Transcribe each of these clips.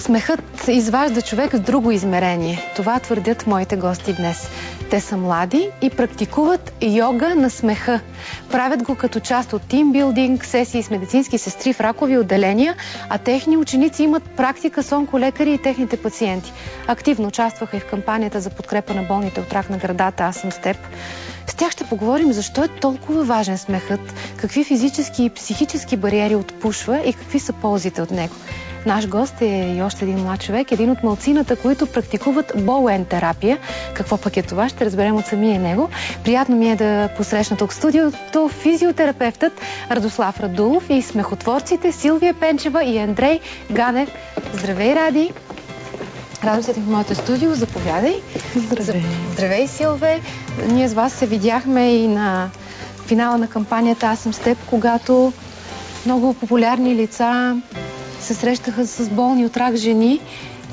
Смехът изважда човек в друго измерение. Това твърдят моите гости днес. Те са млади и практикуват йога на смеха. Правят го като част от тимбилдинг, сесии с медицински сестри в ракови отделения, а техни ученици имат практика с онколекари и техните пациенти. Активно участваха и в кампанията за подкрепа на болните от рак на гърдата "Аз съм с теб". С тях ще поговорим защо е толкова важен смехът, какви физически и психически бариери отпушва и какви са ползите от него. Наш гост е и още един млад човек, един от малцината, които практикуват Боуен терапия. Какво пък е това, ще разберем от самия него. Приятно ми е да посрещна тук в студиото физиотерапевтът Радослав Радулов и смехотворците Силвия Пенчева и Андрей Ганев. Здравей, Ради! Радвам се в моето студио. Заповядай. Здравей. Здравей, Силве. Ние с вас се видяхме и на финала на кампанията "Аз съм с теб", когато много популярни лица се срещаха с болни от рак жени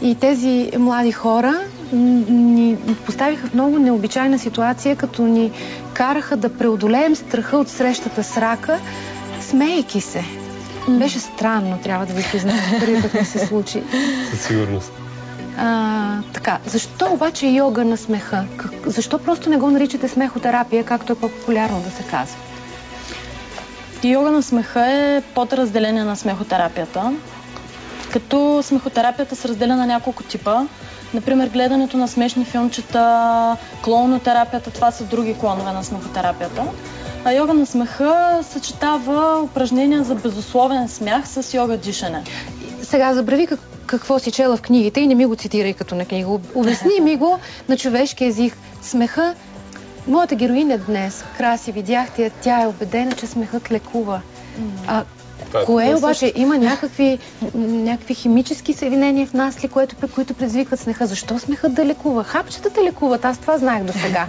и тези млади хора ни поставиха в много необичайна ситуация, като ни караха да преодолеем страха от срещата с рака, смеейки се. Беше странно, трябва да ви призная, първи път ми се случи. Със сигурност. Така, защо обаче йога на смеха? Защо просто не го наричате смехотерапия, както е по-популярно да се казва? Йога на смеха е подразделение на смехотерапията, като смехотерапията се разделя на няколко типа. Например, гледането на смешни филмчета, клоунотерапията, това са други клонове на смехотерапията. А йога на смеха съчетава упражнения за безусловен смях с йога дишане. Сега забрави какво си чела в книгите и не ми го цитирай като на книга. Обясни ми го на човешки език. Смеха. Моята героиня днес, Краси, видяхте, тя е убедена, че смехът лекува. Кое обаче? Има някакви химически съединения в нас ли, които предизвикват смеха? Защо смехът да лекува? Хапчетата лекуват, аз това знаех до сега.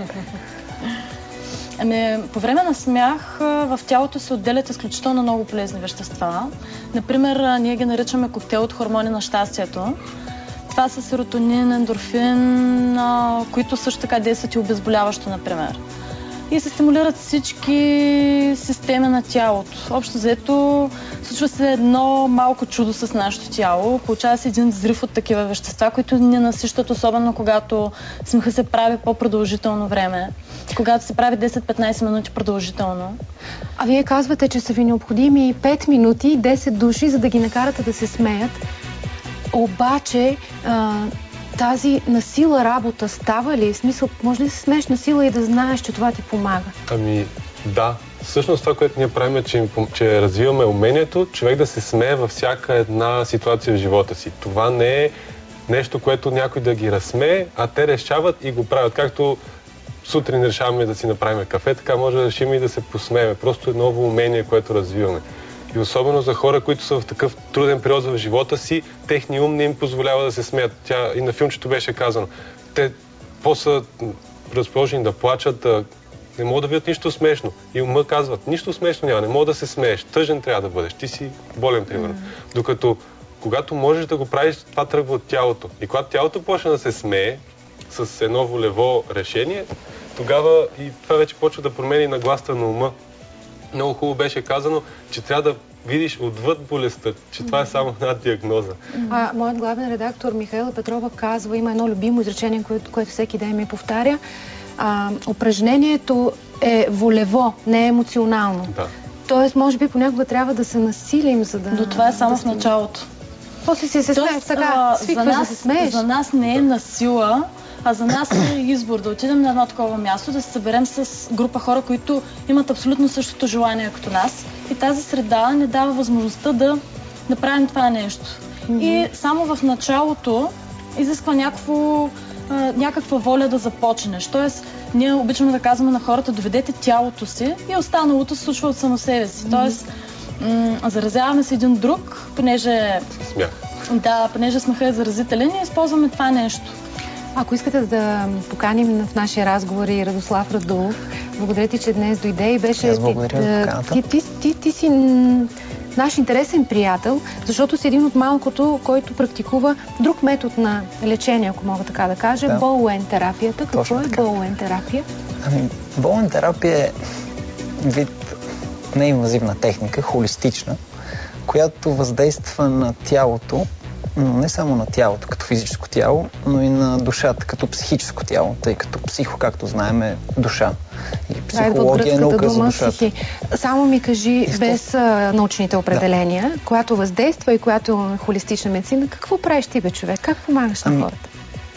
По време на смях в тялото се отделят изключително много полезни вещества. Например, ние ги наричаме коктейл от хормони на щастието. Това са серотонин, ендорфин, които също така действат и обезболяващо, например. И се стимулират всички системи на тялото. Общо взето, случва се едно малко чудо с нашето тяло. Получава се един взрив от такива вещества, които ни насищат, особено когато смеха се прави по-продължително време. Когато се прави 10-15 минути продължително. А вие казвате, че са ви необходими 5 минути, 10 души, за да ги накарате да се смеят. Обаче, тази насила работа става ли? В смисъл, може ли да се смееш на сила и да знаеш, че това ти помага? Да. Всъщност това, което ние правим е, че развиваме умението човек да се смее във всяка една ситуация в живота си. Това не е нещо, което някой да ги разсмее, а те решават и го правят. Както сутрин решаваме да си направим кафе, така може да решим и да се посмеем. Просто е ново умение, което развиваме. И особено за хора, които са в такъв труден период в живота си, техни ум не им позволява да се смеят. И на филмчето беше казано. Те по-са разположени да плачат, не могат да видят нищо смешно. И ума казват, нищо смешно няма, не мога да се смееш, тъжен трябва да бъдеш, ти си болен, примерно. Докато, когато можеш да го правиш, това тръгва от тялото. И когато тялото почне да се смее с едно волево решение, тогава и това вече почва да промени нагласта на ума. Много хубаво беше казано, че трябва да видиш отвъд болестта, че това е само една диагноза. Моят главен редактор Михаела Петрова казва, има едно любимо изречение, което всеки ден ми повтаря. Упражнението е волево, не е емоционално. Да. Тоест, може би понякога трябва да се насилим, за да... Но това е само в началото. После си се смееш, така свикваш да се смееш. За нас не е насила, а за нас е избор да отидем на едно такова място, да се съберем с група хора, които имат абсолютно същото желание като нас. И тази среда ни дава възможността да направим това нещо. И само в началото изисква някаква воля да започнеш. Тоест, ние обичаме да казваме на хората, доведете тялото си и останалото се случва от само себе си. Тоест, заразяваме се един друг, понеже... Смях. Да, понеже смеха е заразителен и използваме това нещо. Ако искате да поканим в нашия разговор и Радослав Радулов, благодаря ти, че днес дойде и беше... Аз благодаря за поканата. Ти си наш интересен приятел, защото си един от малкото, който практикува друг метод на лечение, ако мога така да кажа, Боуен терапията. Какво е Боуен терапия? Боуен терапия е вид неинвазивна техника, холистична, която въздейства на тялото но не само на тялото като физическо тяло, но и на душата като психическо тяло, тъй като психо, както знаем, е душа. И психология е наука за душата. Само ми кажи, без научните определения, която въздейства и която е холистична медицина, какво правиш ти, бе, човек? Как помагаш на хората?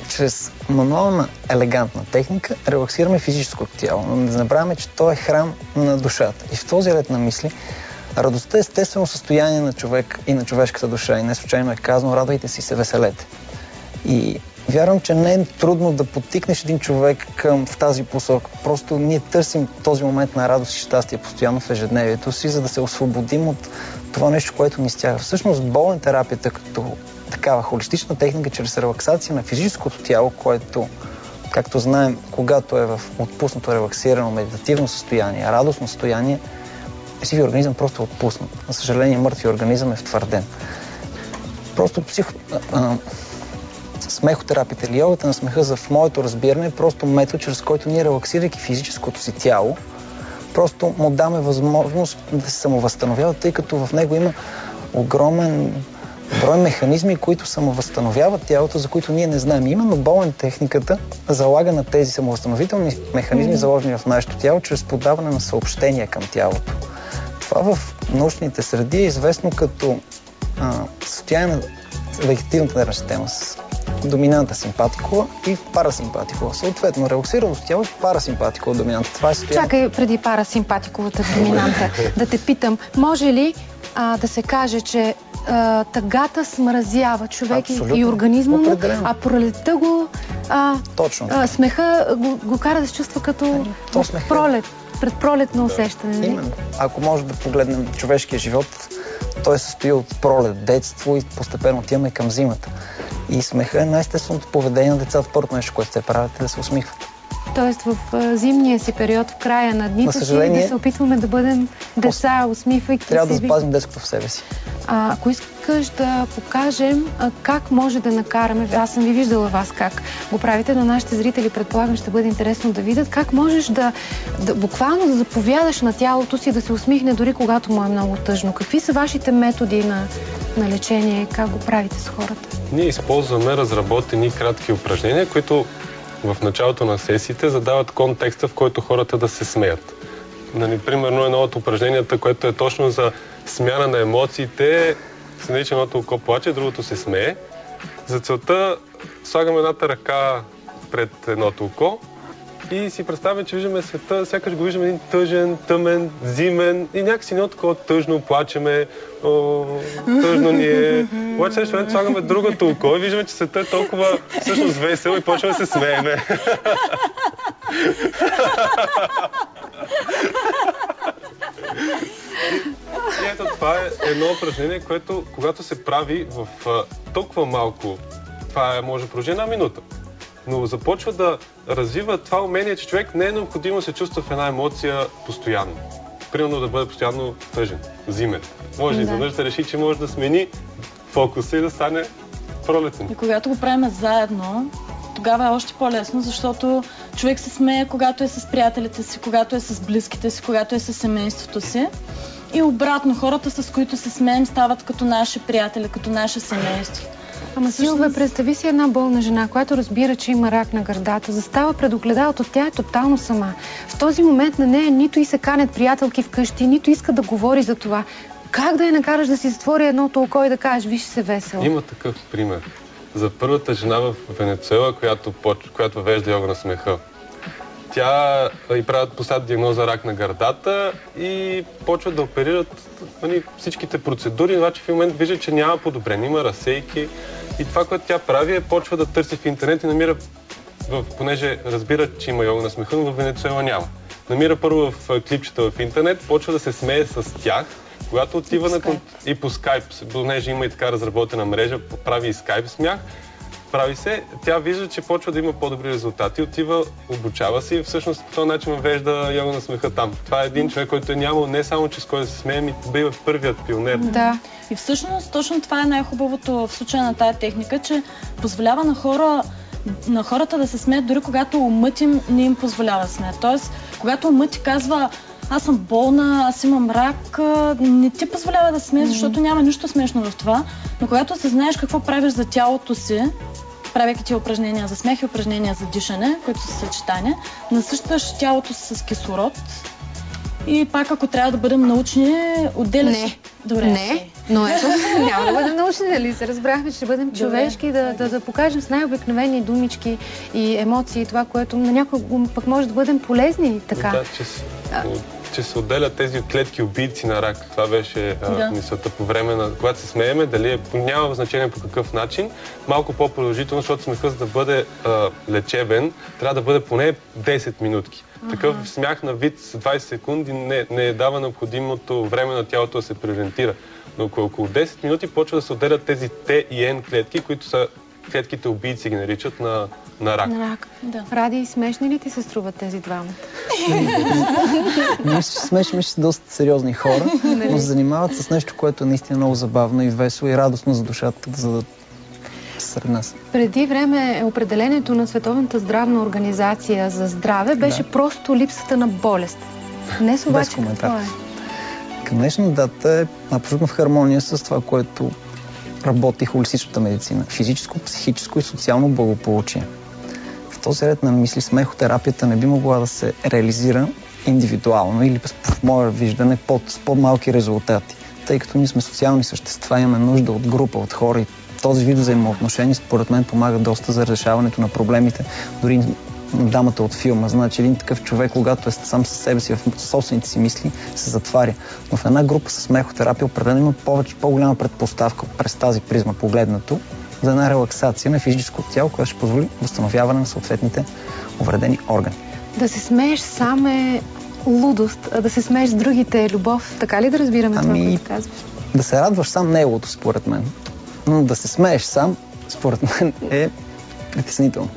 Чрез мануална, елегантна техника релаксираме физическото тяло, но не забравяме, че то е храм на душата. И в този ред на мисли радостта е естествено състояние на човек и на човешката душа. И не случайно е казано, радвайте се и се веселете. И вярвам, че не е трудно да подтикнеш един човек в тази посока. Просто ние търсим този момент на радост и щастие постоянно в ежедневието си, за да се освободим от това нещо, което ни стяга. Всъщност болен терапията като такава холистична техника, чрез релаксация на физическото тяло, което, както знаем, когато е в отпуснато, релаксирано, медитативно състояние, радостно състояние, живия организъм просто е отпуснат. За съжаление, мъртвия организъм е втвърден. Просто смехотерапията или йогата на смеха, в моето разбиране, е просто метод, чрез който ние, релаксирайки физическото си тяло, просто му даме възможност да се самовъзстановява, тъй като в него има огромен брой механизми, които самовъзстановяват тялото, за които ние не знаем. Именно болен техниката залага на тези самовъзстановителни механизми, заложени в нашето тяло, чрез подаване на съобщения към тялото. Това в научните среди е известно като състояние на вегетативната нервна система с доминанта симпатикова и парасимпатикова. Съответно, релаксираното тяло е парасимпатикова доминанта. Това е състояние. Чакай, преди парасимпатиковата доминанта, да те питам, може ли да се каже, че тъгата смразява човек и организма му, а пролетта го... Точно. Смеха го кара да се чувства като пролет, предпролетно усещане. Именно. Ако може да погледнем човешкия живот, той се състои от пролет, детство и постепенно отиваме към зимата. И смеха е най-естественото поведение на децата. Първото нещо, което те правят, е да се усмихват. Тоест в зимния си период, в края на дните си, да се опитваме да бъдем деца, усмихвайки се. Трябва да запазим детското в себе си. Ако искаш да покажем как може да накараме, аз съм ви виждала вас как го правите, но нашите зрители, предполагам, ще бъде интересно да видят как можеш да буквално да заповядаш на тялото си да се усмихне дори когато му е много тъжно. Какви са вашите методи на лечение? Как го правите с хората? Ние използваме разработени кратки упражнения, които в началото на сесиите задават контекста, в който хората да се смеят. Примерно едно от упражненията, което е точно за смяна на емоциите, се нарича едното око плаче, другото се смее. За целта слагаме едната ръка пред едното око и си представяме, че виждаме света, сякаш го виждаме един тъжен, тъмен, зимен и някакси едно такова тъжно, плачеме, тъжно ни е. Обаче следващия момент слагаме другото око и виждаме, че света е толкова всъщност весел и почваме да се смееме. И ето това е едно упражнение, което когато се прави в толкова малко, това може да продължи една минута, но започва да развива това умение, че човек не е необходимо да се чувства в една емоция постоянно. Примерно да бъде постоянно тъжен, зимен. Може изведнъж да реши, че може да смени фокуса и да стане пролетен. И когато го правим заедно, тогава е още по-лесно, защото човек се смее, когато е с приятелите си, когато е с близките си, когато е с семейството си. И обратно, хората, с които се смеем, стават като наши приятели, като наше семейство. Ама Силва, представи си една болна жена, която разбира, че има рак на гърдата, застава пред огледалото, тя е тотално сама. В този момент на нея нито и се канят приятелки вкъщи, нито иска да говори за това. Как да я накараш да си затвори едното око и да кажеш, виж се весел? Има такъв пример. За първата жена в Венецуела, която въвежда йога на смеха. Тя и поставят диагноза рак на гърдата и почват да оперират всичките процедури, обаче в момент вижда, че няма подобрение, има разсейки. И това, което тя прави, е почва да търси в интернет и намира, понеже разбира, че има йога на смеха, но в Венецуела няма. Намира първо в клипчета в интернет, почва да се смее с тях. Когато отива и по скайп, понеже има и така разработена мрежа, прави и скайп смях, прави се, тя вижда, че почва да има по-добри резултати, отива, обучава се и всъщност по този начин въвежда йога на смеха там. Това е един човек, който е нямал не само че с кой да се смеем, и бива първият пионер. Да. И всъщност точно това е най-хубавото в случая на тая техника, че позволява на хората да се смеят, дори когато умът им не им позволява да смеят. Тоест, когато умът ти казва аз съм болна, аз имам рак, не ти позволява да смееш, защото няма нищо смешно в това. Но когато се знаеш какво правиш за тялото си, правейки ти упражнения за смех и упражнения за дишане, които са съчетания, насъщаш тялото си с кислород. И пак, ако трябва да бъдем научни, отделяш... Не. Добре. Не, но ето, няма да бъдем научни, нали? Се разбрахме, че ще бъдем човешки, да покажем с най-обикновени думички и емоции това, което на някой пък може да бъдем полезни. Така. Да, че се отделят тези клетки убийци на рак. Това беше мисълта по време на... Когато се смееме, дали няма значение по какъв начин, малко по-продължително, защото смехът, за да бъде лечебен, трябва да бъде поне 10 минутки. Такъв смях на вид с 20 секунди не дава необходимото време на тялото да се преориентира. Но около 10 минути почва да се отделят тези Т и Н клетки, които са клетките убийци, ги наричат на рак. На рак, да. Ради, смешни ли ти се струват тези двамата? Ние ще смешим с доста сериозни хора, но се занимават с нещо, което е наистина много забавно и весело и радостно за душата, за да сред нас. Преди време определението на Световната здравна организация за здраве беше просто липсата на болест. Днес обаче какво е? Към днешна дата е абсолютно в хармония с това, което работи холистичната медицина. Физическо, психическо и социално благополучие. В този ред на мисли смехотерапията не би могла да се реализира индивидуално или в мое виждане с по-малки резултати. Тъй като ние сме социални същества, имаме нужда от група, от хора и този вид взаимоотношения според мен помага доста за решаването на проблемите, дори на дамата от филма. Значи един такъв човек, когато е сам със себе си, в собствените си мисли, се затваря. Но в една група с смехотерапия определено има по-голяма предпоставка през тази призма погледнато за една релаксация на физическото тяло, която ще позволи възстановяване на съответните увредени органи. Да се смееш сам е лудост, а да се смееш с другите е любов. Така ли да разбираме това, което казваш? Да се радваш сам не е лудост, според мен. Но да се смееш сам, според мен, е притеснително.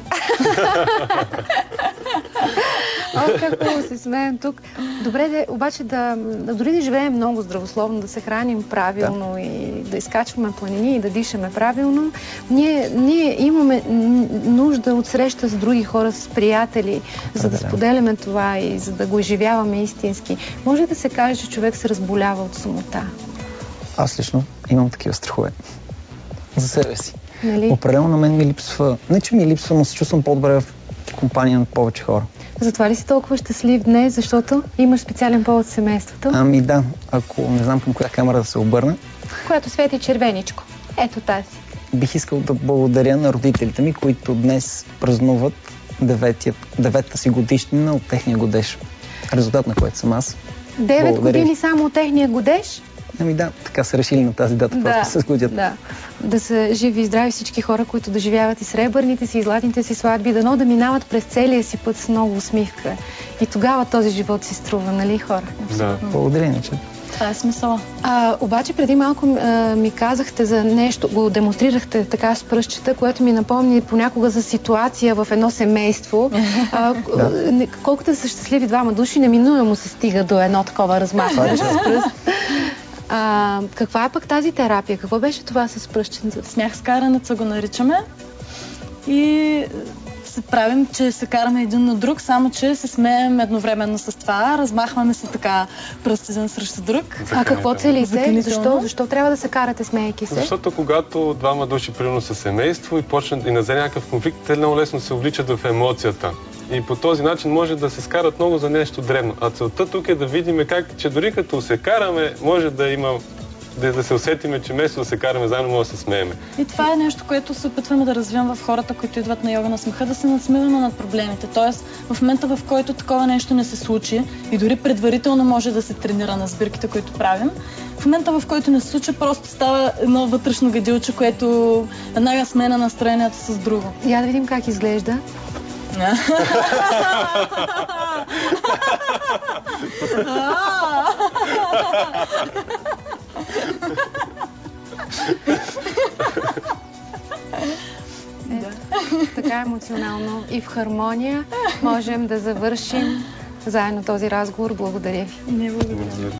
Как хубаво се смеем тук. Добре, обаче дори да живеем много здравословно, да се храним правилно и да изкачваме планини и да дишаме правилно, ние имаме нужда от среща с други хора, с приятели, за да споделяме това и за да го изживяваме истински. Може да се каже, че човек се разболява от самота. Аз лично имам такива страхове за себе си. Нали? Определено на мен ми липсва, не че ми липсва, но се чувствам по-добре в компания на повече хора. Затова ли си толкова щастлив днес, защото имаш специален повод в семейството? Ами да, ако не знам към коя камера да се обърна. Която свети червеничко. Ето тази. Бих искал да благодаря на родителите ми, които днес празнуват 9-та си годишнина от техния годеж. Резултат на което съм аз. 9 години само от техния годеж? Ами да, така са решили на тази дата, просто се сгодят. Да са живи и здрави всички хора, които доживяват и сребърните си, и златните си сватби, дано да минават през целия си път с много усмивка. И тогава този живот си струва, нали, хора? Да. Благодаря, Ниче. Това е смисъла. Обаче преди малко ми казахте за нещо, го демонстрирахте така с пръстчета, което ми напомни понякога за ситуация в едно семейство. Колкото са щастливи двама души, неминуемо се стига до едно такова размахване с пръст. Каква е пък тази терапия? Какво беше това с пръстченца? Смях с караница го наричаме. И се правим, че се караме един на друг, само че се смеем едновременно с това. Размахваме се така пръст един срещу друг. Какво целите? Защо трябва да се карате, смеейки се? Защото когато двама души примерно са семейство и почнат и назре някакъв конфликт, те много лесно се увличат в емоцията. И по този начин може да се скарат много за нещо дребно. А целта тук е да видим как, че дори като се караме, може да има да се усетиме, че вместо да се караме заедно, може да се смееме. И това е нещо, което се опитваме да развивам в хората, които идват на йога на смеха, да се надсмиваме над проблемите. Тоест, в момента, в който такова нещо не се случи и дори предварително може да се тренира на сбирките, които правим, в момента, в който не се случи, просто става едно вътрешно гадилче, което веднага сменя настроението с друго. Я да видим как изглежда. Така емоционално и в хармония можем да завършим заедно този разговор. Благодаря ви. Не, благодаря.